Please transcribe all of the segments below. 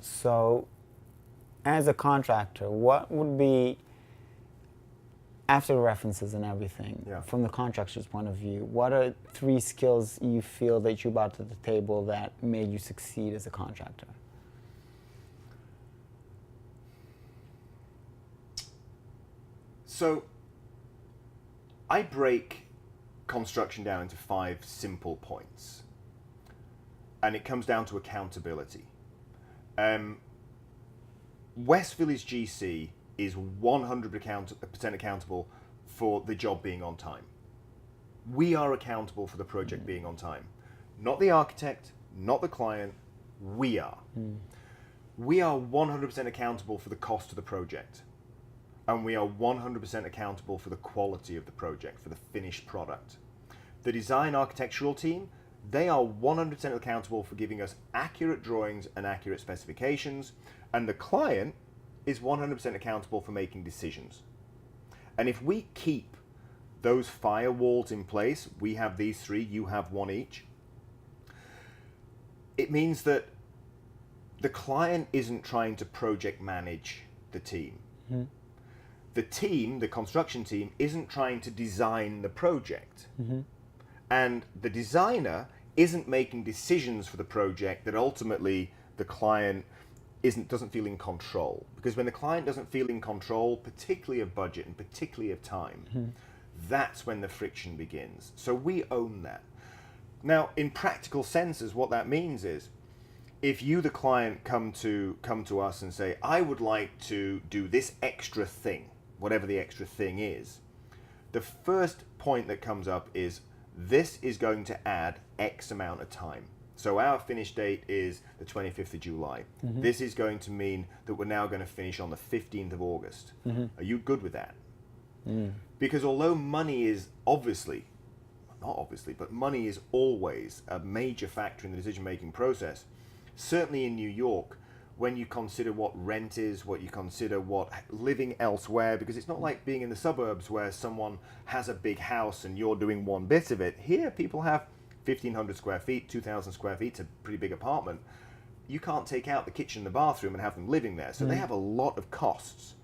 So, as a contractor, what would be, after references and everything, Yeah. from the contractor's point of view, what are 3 skills you feel that you brought to the table that made you succeed as a contractor? So I break construction down into 5 simple points. And it comes down to accountability. West Village GC is 100% accountable for the job being on time. We are accountable for the project being on time. Not the architect, not the client, we are. We are 100% accountable for the cost of the project. And we are 100% accountable for the quality of the project, for the finished product. The design architectural team, they are 100% accountable for giving us accurate drawings and accurate specifications, and the client is 100% accountable for making decisions. And if we keep those firewalls in place, we have these 3, you have 1 each, it means that the client isn't trying to project manage the team. The team, the construction team, isn't trying to design the project. And the designer isn't making decisions for the project that ultimately the client doesn't feel in control. Because when the client doesn't feel in control, particularly of budget and particularly of time, that's when the friction begins. So we own that. Now, in practical senses, what that means is, if you, the client, come to us and say, I would like to do this extra thing, whatever the extra thing is, the first point that comes up is, this is going to add X amount of time. So our finish date is the 25th of July. This is going to mean that we're now going to finish on the 15th of August. Are you good with that? Because although money is obviously, not obviously, but money is always a major factor in the decision-making process, certainly in New York, when you consider what rent is, what you consider what living elsewhere, because it's not like being in the suburbs where someone has a big house and you're doing one bit of it. Here, people have 1,500 square feet, 2,000 square feet, it's a pretty big apartment. You can't take out the kitchen and the bathroom and have them living there. So they have a lot of costs.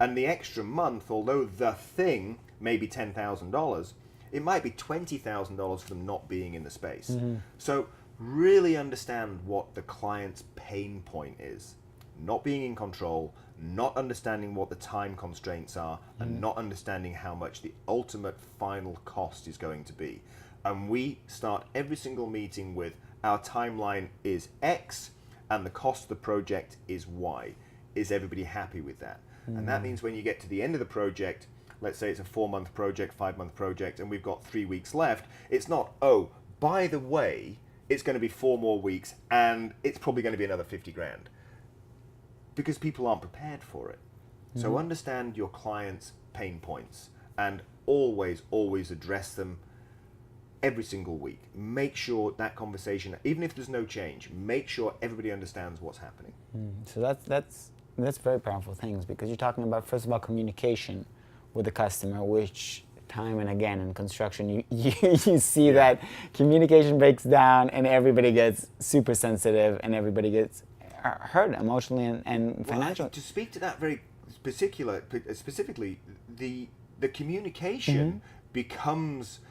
And the extra month, although the thing may be $10,000, it might be $20,000 for them not being in the space. So really understand what the client's pain point is. Not being in control, not understanding what the time constraints are, and not understanding how much the ultimate final cost is going to be. And we start every single meeting with, our timeline is X, and the cost of the project is Y. Is everybody happy with that? And that means when you get to the end of the project, let's say it's a 4-month project, 5-month project, and we've got 3 weeks left, it's not, oh, by the way, it's going to be 4 more weeks and it's probably going to be another 50 grand. Because people aren't prepared for it. So understand your client's pain points and always, always address them every single week. Make sure that conversation, even if there's no change, make sure everybody understands what's happening. So that's very powerful things, because you're talking about, first of all, communication with the customer, which time and again in construction you see that communication breaks down and everybody gets super sensitive and everybody gets hurt emotionally and financially. Well, to speak to that very specifically, the communication becomes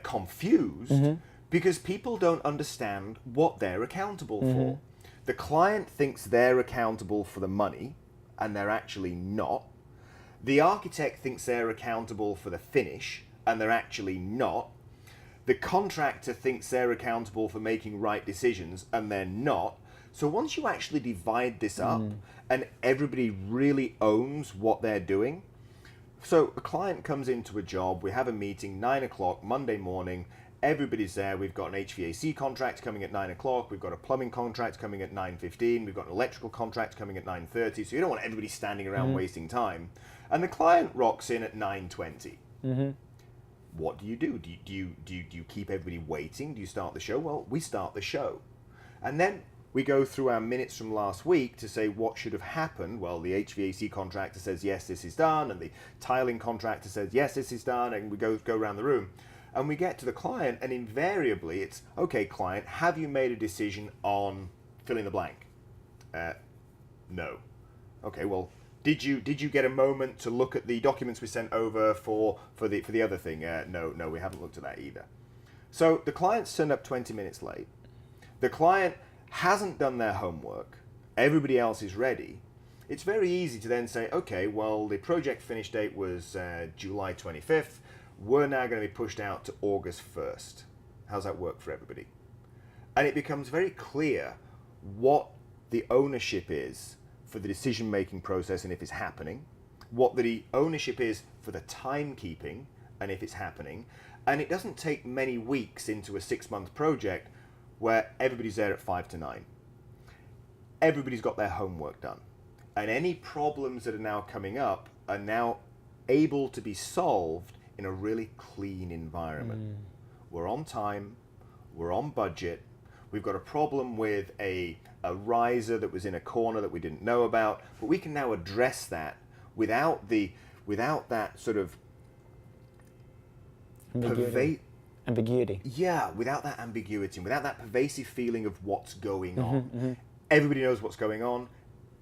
confused because people don't understand what they're accountable for. The client thinks they're accountable for the money, and they're actually not. The architect thinks they're accountable for the finish, and they're actually not. The contractor thinks they're accountable for making right decisions, and they're not. So once you actually divide this up, and everybody really owns what they're doing. So a client comes into a job, we have a meeting, 9 o'clock, Monday morning, everybody's there, we've got an HVAC contract coming at 9 o'clock, we've got a plumbing contract coming at 9:15, we've got an electrical contract coming at 9:30, so you don't want everybody standing around wasting time. And the client rocks in at 9:20. What do? Do you keep everybody waiting? Do you start the show? Well, we start the show. And then we go through our minutes from last week to say what should have happened. Well, the HVAC contractor says, yes, this is done. And the tiling contractor says, yes, this is done. And we go around the room. And we get to the client, and invariably it's, okay, client, have you made a decision on fill in the blank? No. Okay, well, did you get a moment to look at the documents we sent over for the other thing? No, we haven't looked at that either. So the client's turned up 20 minutes late. The client hasn't done their homework. Everybody else is ready. It's very easy to then say, okay, well, the project finish date was July 25th. We're now going to be pushed out to August 1st. How's that work for everybody? And it becomes very clear what the ownership is for the decision-making process and if it's happening, what the ownership is for the timekeeping and if it's happening. And it doesn't take many weeks into a 6-month project where everybody's there at 5 to 9. Everybody's got their homework done. And any problems that are now coming up are now able to be solved in a really clean environment. We're on time, we're on budget, we've got a problem with a riser that was in a corner that we didn't know about, but we can now address that without that sort of ambiguity. Yeah, without that ambiguity, without that pervasive feeling of what's going on. Everybody knows what's going on.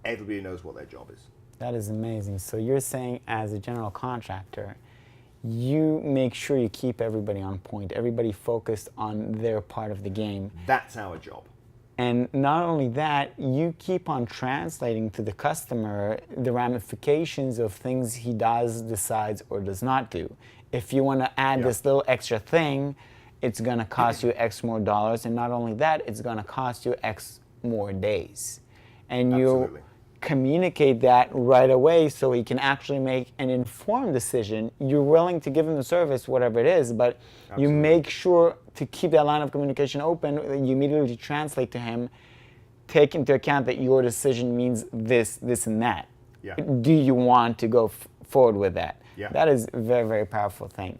Everybody knows what their job is. That is amazing. So you're saying, as a general contractor, you make sure you keep everybody on point, everybody focused on their part of the game. That's our job. And not only that, you keep on translating to the customer the ramifications of things he does, decides, or does not do. If you want to add this little extra thing, it's going to cost you X more dollars. And not only that, it's going to cost you X more days. And you communicate that right away so he can actually make an informed decision. You're willing to give him the service, whatever it is, but you make sure to keep that line of communication open. You immediately translate to him, take into account that your decision means this, this, and that. Yeah. Do you want to go forward with that? Yeah. That is a very, very powerful thing.